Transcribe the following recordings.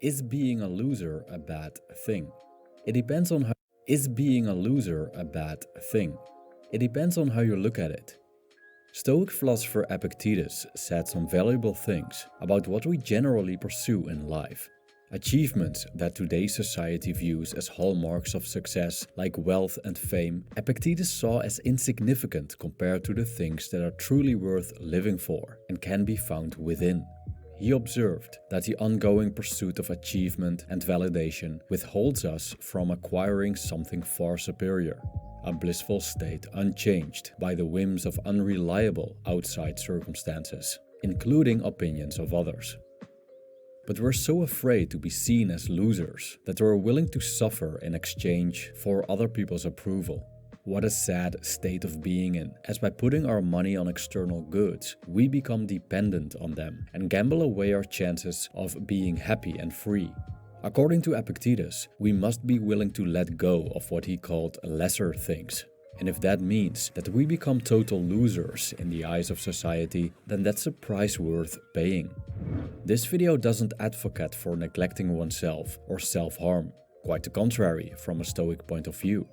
Is being a loser a bad thing? It depends on how. Is being a loser a bad thing? It depends on how you look at it. Stoic philosopher Epictetus said some valuable things about what we generally pursue in life. Achievements that today's society views as hallmarks of success, like wealth and fame, Epictetus saw as insignificant compared to the things that are truly worth living for and can be found within. He observed that the ongoing pursuit of achievement and validation withholds us from acquiring something far superior, a blissful state unchanged by the whims of unreliable outside circumstances, including opinions of others. But we're so afraid to be seen as losers that we're willing to suffer in exchange for other people's approval. What a sad state of being in, as by putting our money on external goods, we become dependent on them and gamble away our chances of being happy and free. According to Epictetus, we must be willing to let go of what he called lesser things. And if that means that we become total losers in the eyes of society, then that's a price worth paying. This video doesn't advocate for neglecting oneself or self-harm, quite the contrary from a Stoic point of view.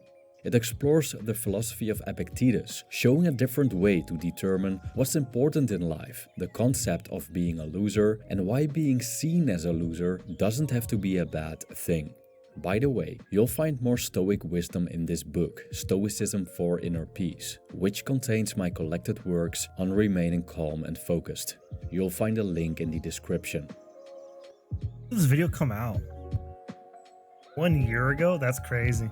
It explores the philosophy of Epictetus, showing a different way to determine what's important in life, the concept of being a loser, and why being seen as a loser doesn't have to be a bad thing. By the way, you'll find more Stoic wisdom in this book, Stoicism for Inner Peace, which contains my collected works on remaining calm and focused. You'll find a link in the description. When did this video come out? 1 year ago? That's crazy.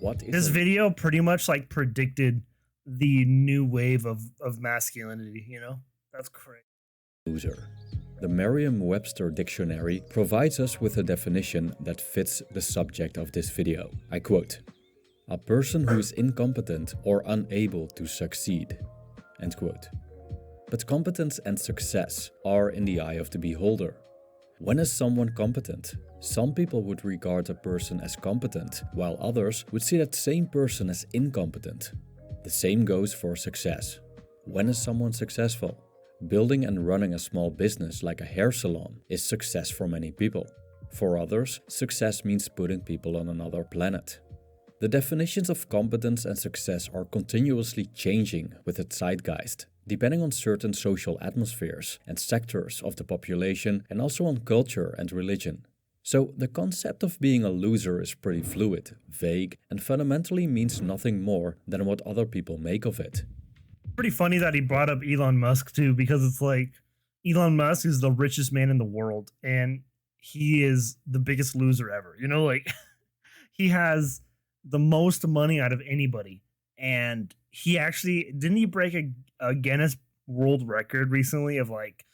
What is this video pretty much like predicted the new wave of masculinity, you know? That's crazy. Loser. The Merriam-Webster dictionary provides us with a definition that fits the subject of this video. I quote, "A person who is incompetent or unable to succeed." End quote. But competence and success are in the eye of the beholder. When is someone competent? Some people would regard a person as competent, while others would see that same person as incompetent. The same goes for success. When is someone successful? Building and running a small business like a hair salon is success for many people. For others, success means putting people on another planet. The definitions of competence and success are continuously changing with the zeitgeist, depending on certain social atmospheres and sectors of the population, and also on culture and religion. So the concept of being a loser is pretty fluid, vague, and fundamentally means nothing more than what other people make of it. Pretty funny that he brought up Elon Musk too, because it's like Elon Musk is the richest man in the world and he is the biggest loser ever. You know, like he has the most money out of anybody. And he actually didn't he break a Guinness World Record recently of like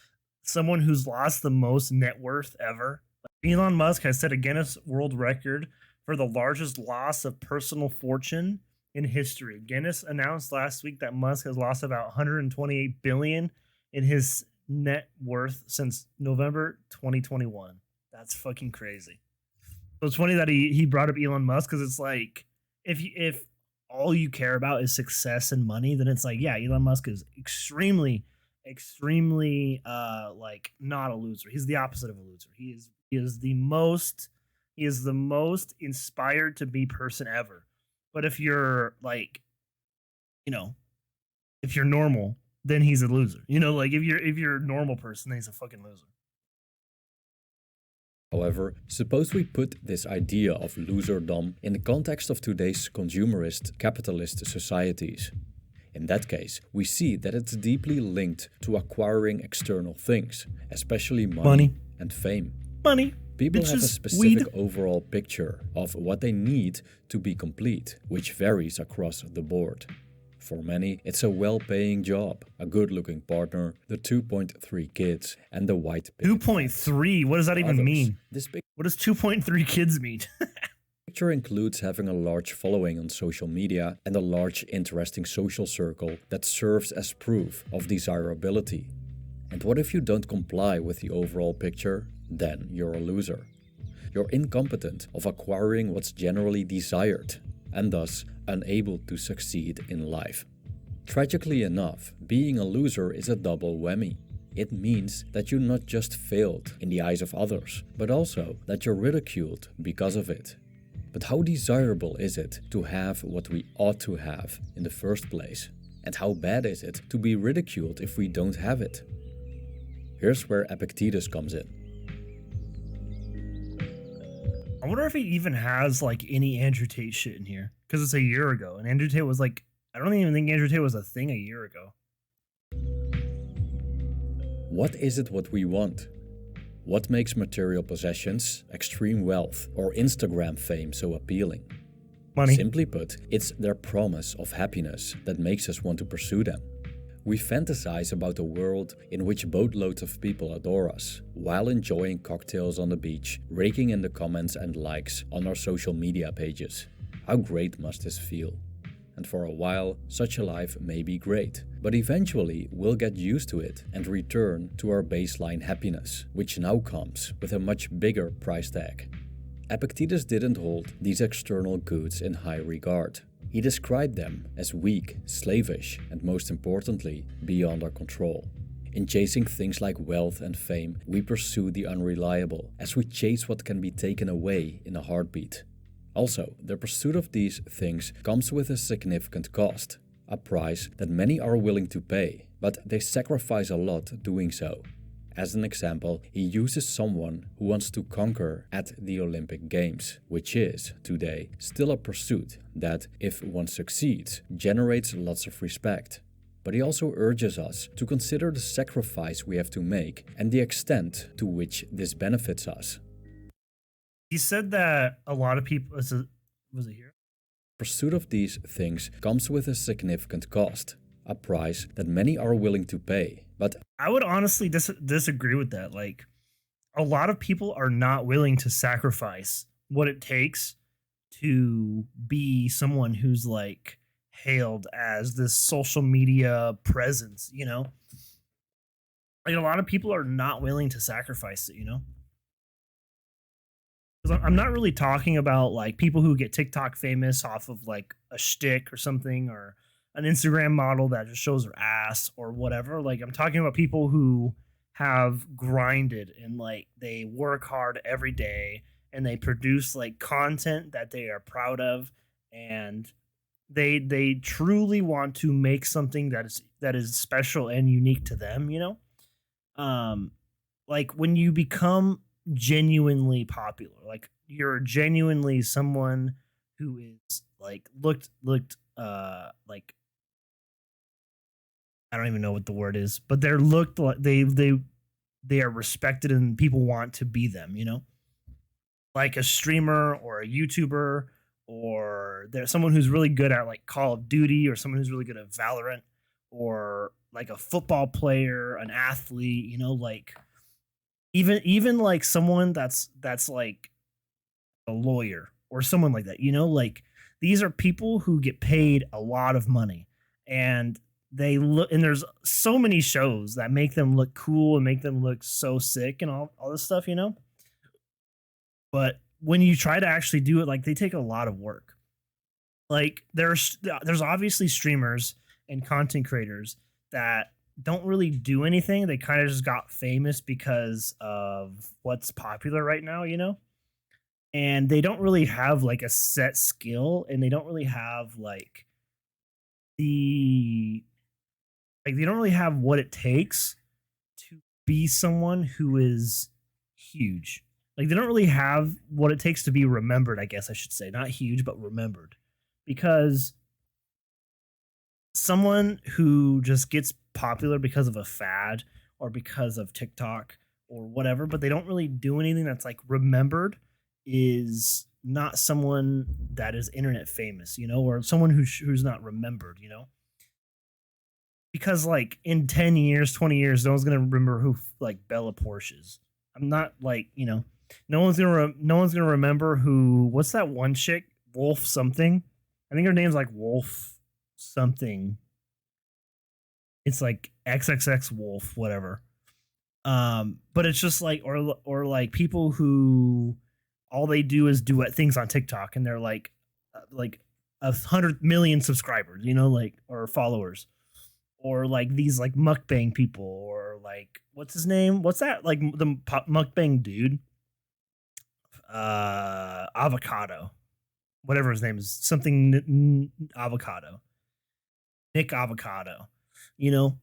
someone who's lost the most net worth ever. Elon Musk has set a Guinness World Record for the largest loss of personal fortune in history. Guinness announced last week that Musk has lost about 128 billion in his net worth since November 2021. That's fucking crazy. So it's funny that he brought up Elon Musk, because it's like if all you care about is success and money, then it's like, yeah, Elon Musk is extremely like not a loser. He's the opposite of a loser. He is the most inspired to be person ever. But if you're like, you know, if you're normal, then he's a loser. You know, like if you're a normal person, then he's a fucking loser. However, suppose we put this idea of loserdom in the context of today's consumerist, capitalist societies. In that case, we see that it's deeply linked to acquiring external things, especially money and fame. Money. People have a specific overall picture of what they need to be complete, which varies across the board. For many, it's a well-paying job, a good-looking partner, the 2.3 kids, and the white picket 2.3? What does that even mean? What does 2.3 kids mean? Picture includes having a large following on social media and a large interesting social circle that serves as proof of desirability. And what if you don't comply with the overall picture? Then you're a loser. You're incompetent of acquiring what's generally desired, and thus unable to succeed in life. Tragically enough, being a loser is a double whammy. It means that you not just failed in the eyes of others, but also that you're ridiculed because of it. But how desirable is it to have what we ought to have in the first place? And how bad is it to be ridiculed if we don't have it? Here's where Epictetus comes in. I wonder if he even has like any Andrew Tate shit in here because it's a year ago, and Andrew Tate was like, I don't even think Andrew Tate was a thing a year ago. What is it what we want? What makes material possessions, extreme wealth, or Instagram fame so appealing? Money. Simply put, it's their promise of happiness that makes us want to pursue them. We fantasize about a world in which boatloads of people adore us, while enjoying cocktails on the beach, raking in the comments and likes on our social media pages. How great must this feel? And for a while, such a life may be great, but eventually we'll get used to it and return to our baseline happiness, which now comes with a much bigger price tag. Epictetus didn't hold these external goods in high regard. He described them as weak, slavish, and most importantly, beyond our control. In chasing things like wealth and fame, we pursue the unreliable, as we chase what can be taken away in a heartbeat. Also, the pursuit of these things comes with a significant cost, a price that many are willing to pay, but they sacrifice a lot doing so. As an example, he uses someone who wants to conquer at the Olympic Games, which is, today, still a pursuit that, if one succeeds, generates lots of respect. But he also urges us to consider the sacrifice we have to make and the extent to which this benefits us. He said that a lot of people was it here? Pursuit of these things comes with a significant cost, a price that many are willing to pay, but I would honestly disagree with that. Like, a lot of people are not willing to sacrifice what it takes to be someone who's like hailed as this social media presence, you know? Like, a lot of people are not willing to sacrifice it, you know? 'Cause I'm not really talking about like people who get TikTok famous off of like a shtick or something, or an Instagram model that just shows her ass or whatever. Like, I'm talking about people who have grinded and like they work hard every day and they produce like content that they are proud of, and they truly want to make something that is special and unique to them, you know? Um like when you become genuinely popular, like you're genuinely someone who is like looked like, I don't even know what the word is, but they're looked like they are respected and people want to be them, you know? Like a streamer or a YouTuber, or there's someone who's really good at like Call of Duty, or someone who's really good at Valorant, or like a football player, an athlete, you know, like even like someone that's like a lawyer or someone like that, you know, like these are people who get paid a lot of money, and they look, and there's so many shows that make them look cool and make them look so sick and all this stuff, you know? But when you try to actually do it, like they take a lot of work. Like there's obviously streamers and content creators that don't really do anything. They kind of just got famous because of what's popular right now, you know? And they don't really have like a set skill, and they don't really have the they don't really have what it takes to be someone who is huge. Like they don't really have what it takes to be remembered, I guess I should say. Not huge, but remembered. Because someone who just gets popular because of a fad or because of TikTok or whatever, but they don't really do anything that's like remembered, is not someone that is internet famous, you know, or someone who's not remembered, you know? Because like in 10 years, 20 years, no one's going to remember who like Bella Porsche is. I'm not like, you know, no one's going to remember who, what's that one chick? Wolf something. I think her name's like Wolf something. It's like XXX Wolf, whatever. But it's just like, or like people who all they do is duet things on TikTok, and they're like 100 million subscribers, you know, like, or followers, or like these like mukbang people, or like what's his name? What's that? Like the mukbang dude, avocado, whatever his name is, something avocado, Nick Avocado. You know,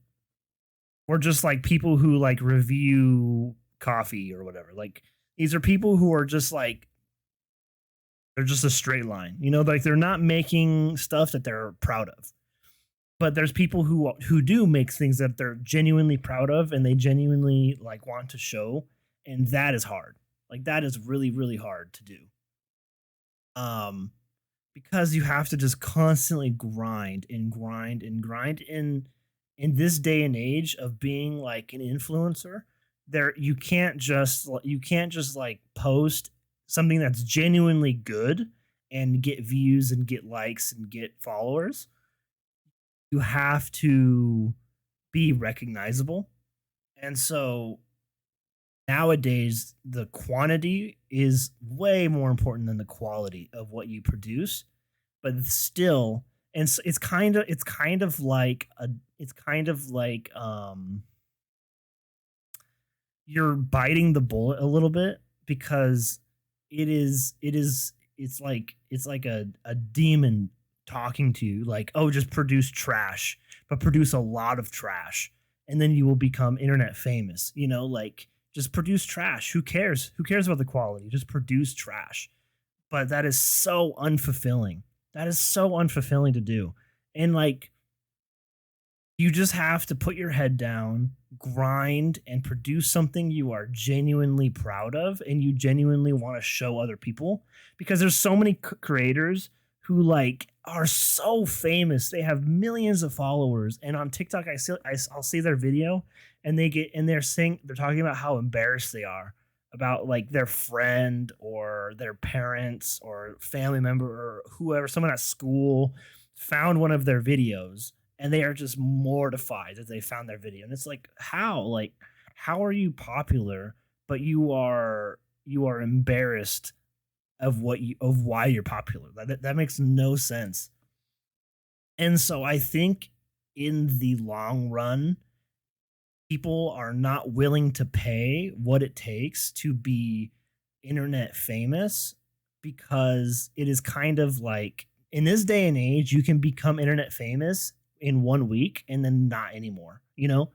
or just like people who like review coffee or whatever. Like these are people who are just like they're just a straight line. You know, like they're not making stuff that they're proud of. But there's people who do make things that they're genuinely proud of and they genuinely like want to show, and that is hard. Like that is really really hard to do. Um because you have to just constantly grind and grind and grind in this day and age of being like an influencer. There you can't just like post something that's genuinely good and get views and get likes and get followers. You have to be recognizable. And so nowadays the quantity is way more important than the quality of what you produce, but still, and it's kind of like you're biting the bullet a little bit because it's like a demon talking to you like, oh, just produce trash, but produce a lot of trash, and then you will become internet famous. You know, like just produce trash. Who cares about the quality? Just produce trash. But that is so unfulfilling. That is so unfulfilling to do. And like you just have to put your head down, grind, and produce something you are genuinely proud of and you genuinely want to show other people. Because there's so many creators who like are so famous. They have millions of followers, and on TikTok, I'll see their video, and they're talking about how embarrassed they are about like their friend or their parents or family member or whoever, someone at school found one of their videos and they are just mortified that they found their video. And it's like, how are you popular, but you are embarrassed of why you're popular? That makes no sense. And so I think in the long run, people are not willing to pay what it takes to be internet famous, because it is kind of like in this day and age you can become internet famous in 1 week and then not anymore, you know?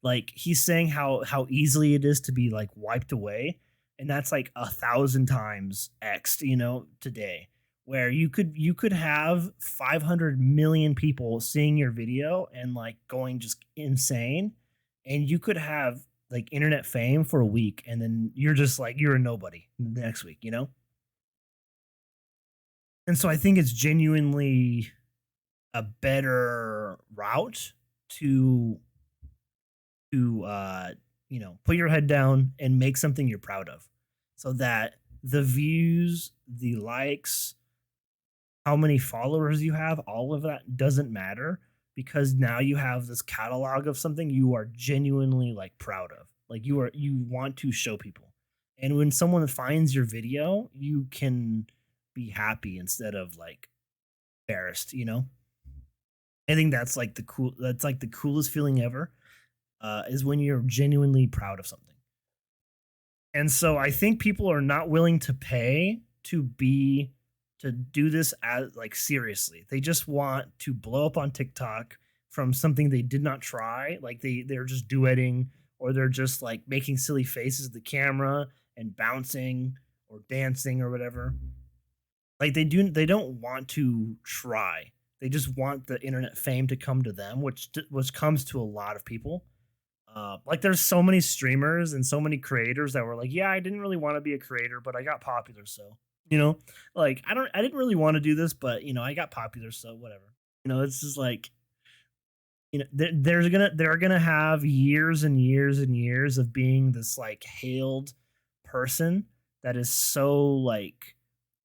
Like he's saying how easily it is to be like wiped away, and that's like 1,000 times x, you know, today, where you could have 500 million people seeing your video and like going just insane, and you could have like internet fame for a week and then you're just like you're a nobody the next week, you know? And so I think it's genuinely a better route to you know, put your head down and make something you're proud of, so that the views, the likes, how many followers you have, all of that doesn't matter, because now you have this catalog of something you are genuinely like proud of. Like you want to show people. And when someone finds your video, you can be happy instead of like embarrassed, you know? I think that's like the coolest feeling ever, is when you're genuinely proud of something. And so I think people are not willing to pay to do this as like seriously. They just want to blow up on TikTok from something they did not try. Like they're just duetting, or they're just like making silly faces at the camera and bouncing or dancing or whatever. Like they don't want to try. They just want the internet fame to come to them, which comes to a lot of people. Like there's so many streamers and so many creators that were like, yeah, I didn't really want to be a creator, but I got popular, so you know, like I didn't really want to do this, but you know, I got popular, so whatever. You know, it's just like, you know, they're gonna have years and years and years of being this like hailed person that is so like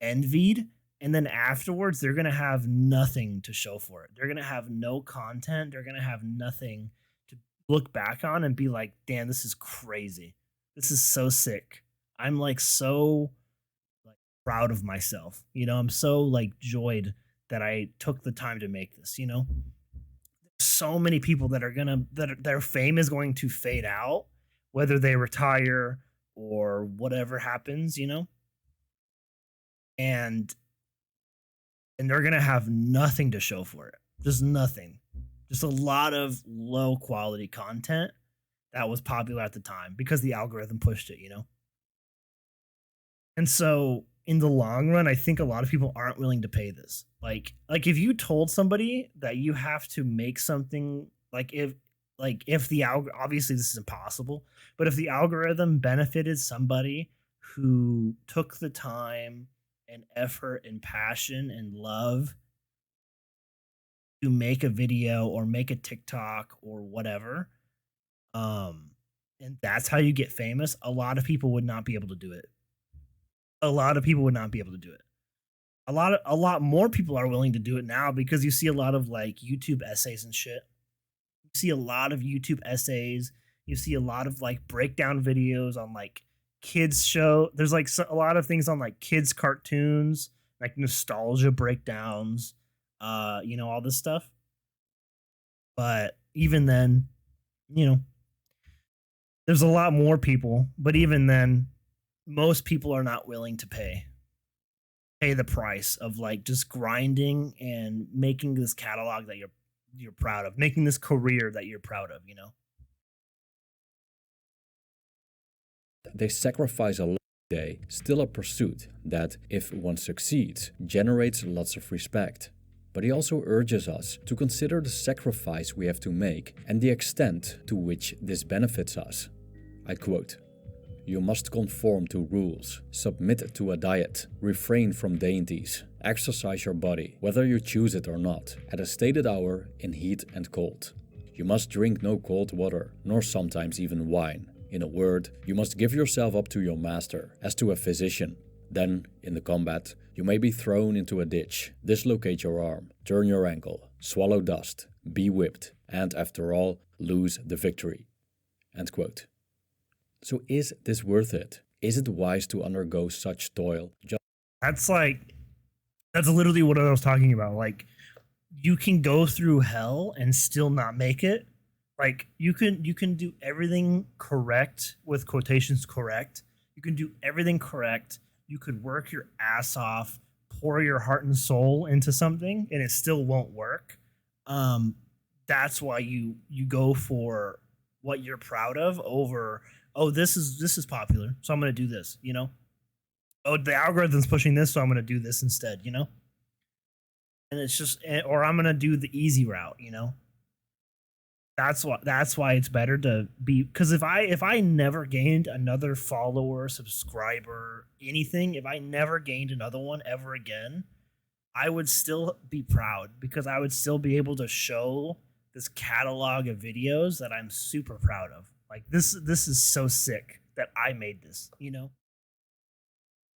envied, and then afterwards they're gonna have nothing to show for it. They're gonna have no content. They're gonna have nothing to look back on and be like, damn, this is crazy. This is so sick. I'm like so like proud of myself. You know, I'm so like joyed that I took the time to make this, you know? So many people that are gonna that their fame is going to fade out, whether they retire or whatever happens, and they're gonna have nothing to show for it. Just nothing. Just a lot of low quality content that was popular at the time because the algorithm pushed it. And so in the long run, I think a lot of people aren't willing to pay this. Like if you told somebody that you have to make something like if the obviously this is impossible, but if the algorithm benefited somebody who took the time and effort and passion and love to make a video or make a TikTok or whatever, and that's how you get famous, a lot of people would not be able to do it. A lot of people would not be able to do it. A lot more people are willing to do it now because you see a lot of like YouTube essays and shit. You see a lot of YouTube essays. You see a lot of like breakdown videos on like kids show. There's like a lot of things on like kids cartoons, like nostalgia breakdowns, all this stuff. But even then, you know, there's a lot more people, but even then, most people are not willing to pay the price of like just grinding and making this catalog that you're proud of, making this career that you're proud of. They sacrifice a lot day, still a pursuit that, if one succeeds, generates lots of respect. But he also urges us to consider the sacrifice we have to make and the extent to which this benefits us. I quote, "You must conform to rules, submit to a diet, refrain from dainties, exercise your body, whether you choose it or not, at a stated hour in heat and cold. You must drink no cold water, nor sometimes even wine. In a word, you must give yourself up to your master, as to a physician. Then, in the combat, you may be thrown into a ditch, dislocate your arm, turn your ankle, swallow dust, be whipped, and after all, lose the victory." End quote. So is this worth it? Is it wise to undergo such toil? That's literally what I was talking about. Like, you can go through hell and still not make it. Like, you can do everything correct, with quotations correct. You can do everything correct. You could work your ass off, pour your heart and soul into something, and it still won't work. That's why you go for what you're proud of over, oh, this is popular, so I'm gonna do this. Oh, the algorithm's pushing this, so I'm gonna do this instead. And it's just, or I'm gonna do the easy route. That's why it's better to be, because if I never gained another follower, subscriber, anything, if I never gained another one ever again, I would still be proud, because I would still be able to show this catalog of videos that I'm super proud of. Like, this is so sick that I made this.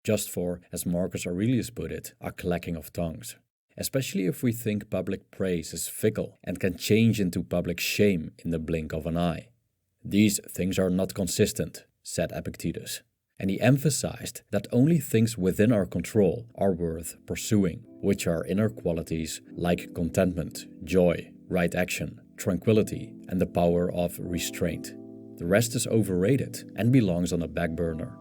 Just for, as Marcus Aurelius put it, a clacking of tongues. Especially if we think public praise is fickle and can change into public shame in the blink of an eye. These things are not consistent, said Epictetus, and he emphasized that only things within our control are worth pursuing, which are inner qualities like contentment, joy, right action, tranquility, and the power of restraint. The rest is overrated and belongs on a back burner.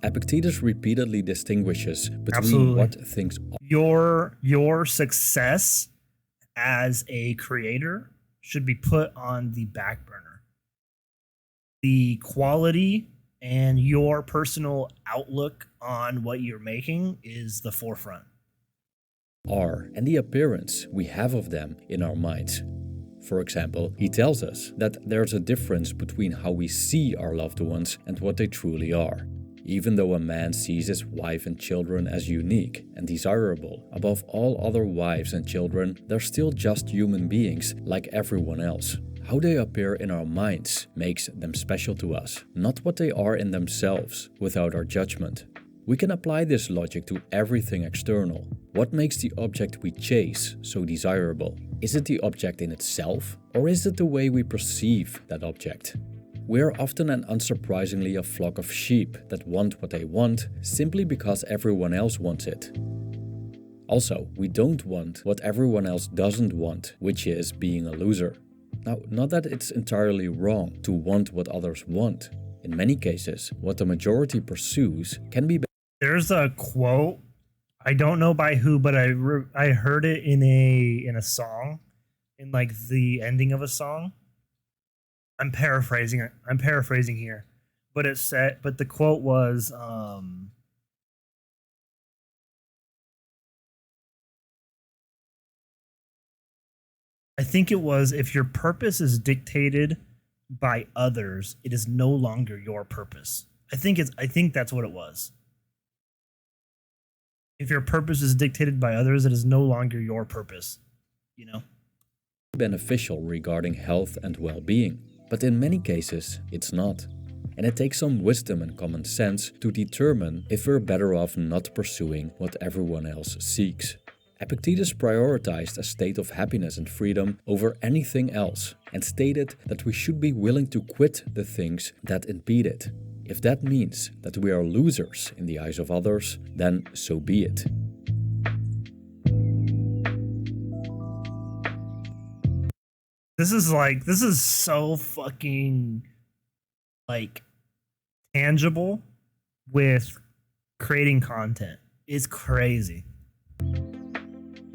Epictetus repeatedly distinguishes between Absolutely. what things Your success as a creator should be put on the back burner. The quality and your personal outlook on what you're making is the forefront. are and the appearance we have of them in our minds. For example, he tells us that there's a difference between how we see our loved ones and what they truly are. Even though a man sees his wife and children as unique and desirable above all other wives and children, they're still just human beings like everyone else. How they appear in our minds makes them special to us, not what they are in themselves, without our judgment. We can apply this logic to everything external. What makes the object we chase so desirable? Is it the object in itself, or is it the way we perceive that object? We are often and unsurprisingly a flock of sheep that want what they want simply because everyone else wants it. Also, we don't want what everyone else doesn't want, which is being a loser. Now, not that it's entirely wrong to want what others want. In many cases, what the majority pursues can be better. There's a quote, I don't know by who, but I heard it in a song, in like the ending of a song. I'm paraphrasing it. I'm paraphrasing here, but the quote was, I think it was, if your purpose is dictated by others, it is no longer your purpose. I think that's what it was. If your purpose is dictated by others, it is no longer your purpose, you know? Beneficial regarding health and well-being, but in many cases it's not. And it takes some wisdom and common sense to determine if we're better off not pursuing what everyone else seeks. Epictetus prioritized a state of happiness and freedom over anything else and stated that we should be willing to quit the things that impede it. If that means that we are losers in the eyes of others, then so be it. This is so fucking like tangible with creating content. It's crazy.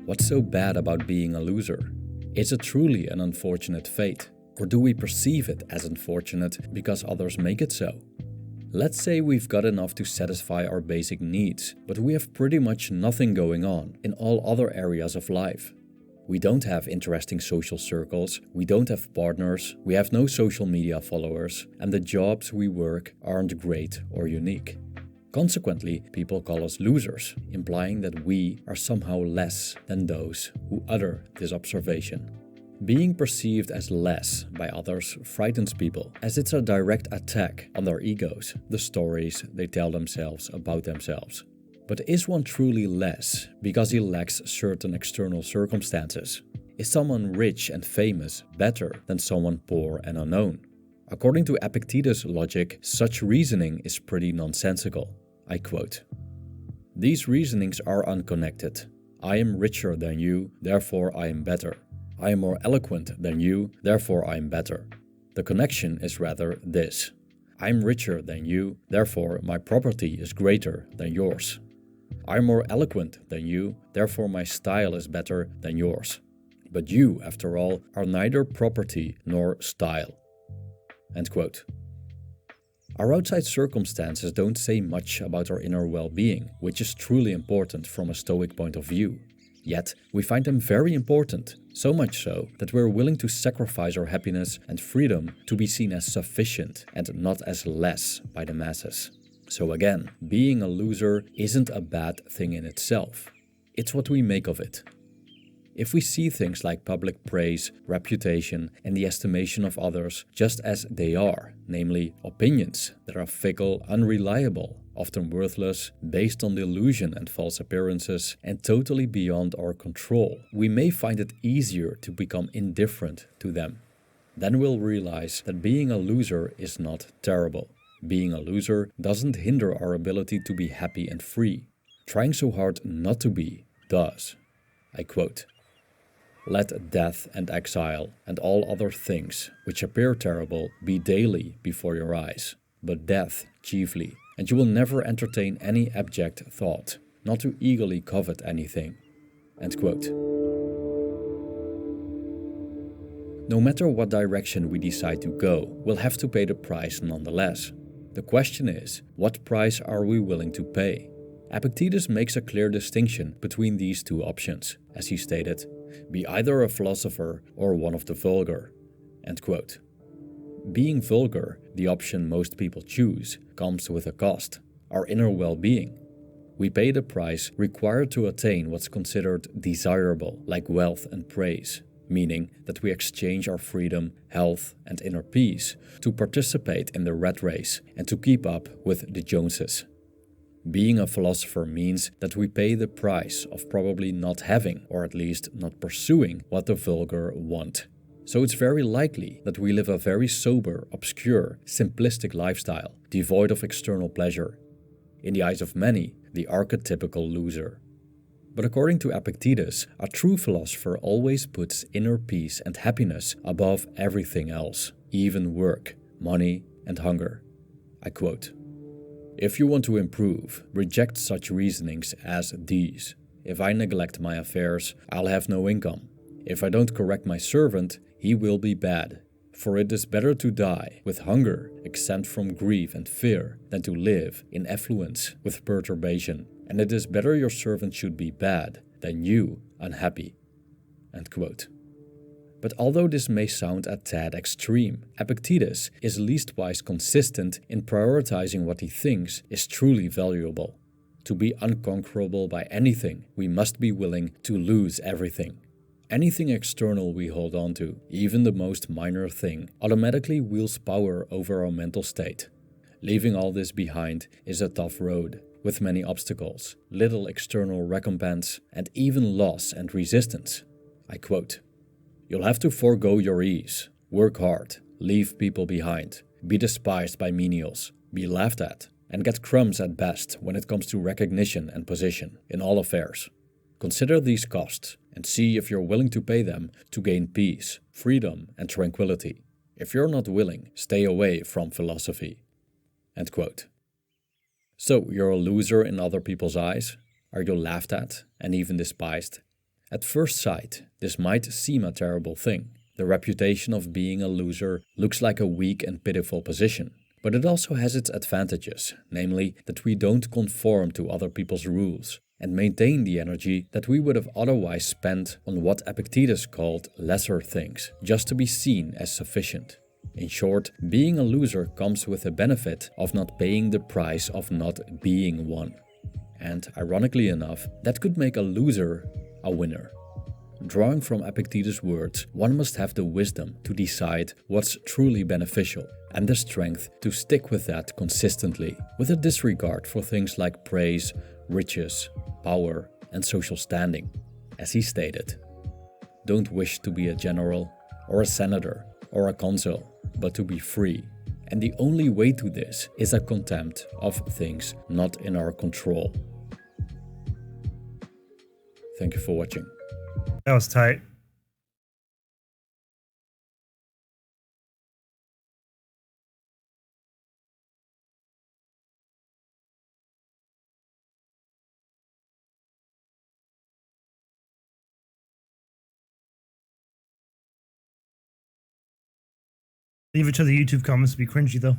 What's so bad about being a loser? Is it truly an unfortunate fate? Or do we perceive it as unfortunate because others make it so? Let's say we've got enough to satisfy our basic needs, but we have pretty much nothing going on in all other areas of life. We don't have interesting social circles, we don't have partners, we have no social media followers, and the jobs we work aren't great or unique. Consequently, people call us losers, implying that we are somehow less than those who utter this observation. Being perceived as less by others frightens people, as it's a direct attack on their egos, the stories they tell themselves about themselves. But is one truly less because he lacks certain external circumstances? Is someone rich and famous better than someone poor and unknown? According to Epictetus' logic, such reasoning is pretty nonsensical. I quote, "These reasonings are unconnected. I am richer than you, therefore I am better. I am more eloquent than you, therefore I am better. The connection is rather this. I am richer than you, therefore my property is greater than yours. I am more eloquent than you, therefore my style is better than yours. But you, after all, are neither property nor style." End quote. Our outside circumstances don't say much about our inner well-being, which is truly important from a Stoic point of view. Yet, we find them very important, so much so that we're willing to sacrifice our happiness and freedom to be seen as sufficient and not as less by the masses. So again, being a loser isn't a bad thing in itself. It's what we make of it. If we see things like public praise, reputation, and the estimation of others just as they are, namely opinions that are fickle, unreliable, often worthless, based on delusion and false appearances, and totally beyond our control, we may find it easier to become indifferent to them. Then we'll realize that being a loser is not terrible. Being a loser doesn't hinder our ability to be happy and free. Trying so hard not to be does. I quote, "Let death and exile and all other things which appear terrible be daily before your eyes, but death chiefly, and you will never entertain any abject thought, not to eagerly covet anything." End quote. No matter what direction we decide to go, we'll have to pay the price nonetheless. The question is, what price are we willing to pay? Epictetus makes a clear distinction between these two options, as he stated, "Be either a philosopher or one of the vulgar." End quote. Being vulgar, the option most people choose, comes with a cost, our inner well-being. We pay the price required to attain what's considered desirable, like wealth and praise, meaning that we exchange our freedom, health, and inner peace to participate in the rat race and to keep up with the Joneses. Being a philosopher means that we pay the price of probably not having, or at least not pursuing, what the vulgar want. So it's very likely that we live a very sober, obscure, simplistic lifestyle, devoid of external pleasure. In the eyes of many, the archetypical loser. But according to Epictetus, a true philosopher always puts inner peace and happiness above everything else, even work, money, and hunger. I quote, "If you want to improve, reject such reasonings as these. If I neglect my affairs, I'll have no income. If I don't correct my servant, he will be bad. For it is better to die with hunger, exempt from grief and fear, than to live in affluence with perturbation. And it is better your servant should be bad than you unhappy." End quote. But although this may sound a tad extreme, Epictetus is leastwise consistent in prioritizing what he thinks is truly valuable. To be unconquerable by anything, we must be willing to lose everything. Anything external we hold on to, even the most minor thing, automatically wields power over our mental state. Leaving all this behind is a tough road, with many obstacles, little external recompense, and even loss and resistance. I quote, "You'll have to forego your ease, work hard, leave people behind, be despised by menials, be laughed at, and get crumbs at best when it comes to recognition and position in all affairs. Consider these costs and see if you're willing to pay them to gain peace, freedom, and tranquility. If you're not willing, stay away from philosophy." End quote. So, you're a loser in other people's eyes? Are you laughed at and even despised? At first sight, this might seem a terrible thing. The reputation of being a loser looks like a weak and pitiful position. But it also has its advantages, namely that we don't conform to other people's rules and maintain the energy that we would have otherwise spent on what Epictetus called lesser things, just to be seen as sufficient. In short, being a loser comes with the benefit of not paying the price of not being one. And ironically enough, that could make a loser a winner. Drawing from Epictetus' words, one must have the wisdom to decide what's truly beneficial and the strength to stick with that consistently, with a disregard for things like praise, riches, power, and social standing. As he stated, "Don't wish to be a general, or a senator, or a consul, but to be free. And the only way to this is a contempt of things not in our control." Thank you for watching. That was tight. Leave it to the YouTube comments to be cringy, though.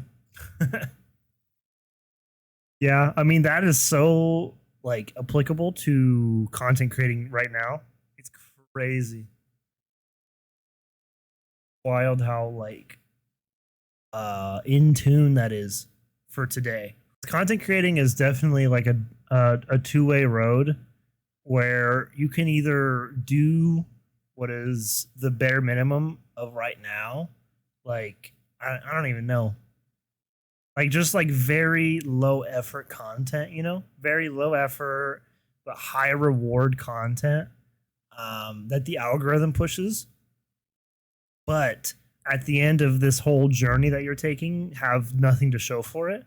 Yeah, I mean, that is so, like, applicable to content creating right now. It's crazy. Wild how, like, in tune that is for today. Content creating is definitely like a two-way road where you can either do what is the bare minimum of right now, like I don't even know, like just like very low effort content, you know, very low effort but high reward content that the algorithm pushes, but at the end of this whole journey that you're taking have nothing to show for it,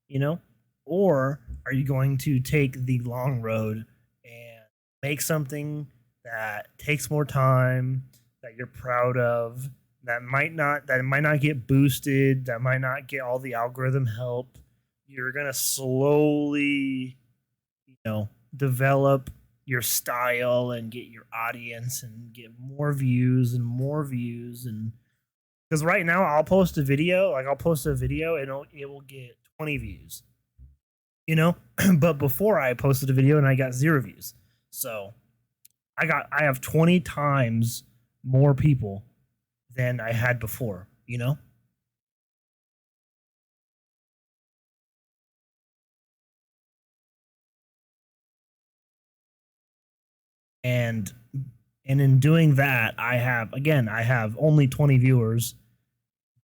you know? Or are you going to take the long road and make something that takes more time, that you're proud of, that might not get boosted, that might not get all the algorithm help? You're going to slowly, you know, develop your style and get your audience and get more views and more views. And because right now I'll post a video and it will get 20 views, you know. But before I posted a video and I got 0 views, so I have 20 times more people than I had before, you know. And in doing that, I have only 20 viewers,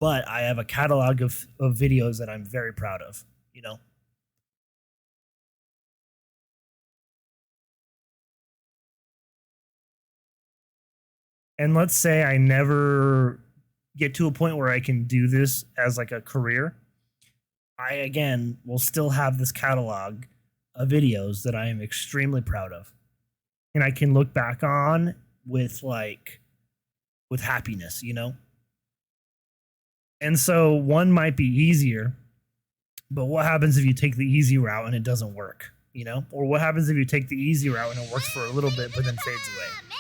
but I have a catalog of videos that I'm very proud of, you know. And let's say I never get to a point where I can do this as like a career, I again will still have this catalog of videos that I am extremely proud of. and I can look back on with happiness, And so one might be easier, but what happens if you take the easy route and it doesn't work, Or what happens if you take the easy route and it works for a little bit but then fades away?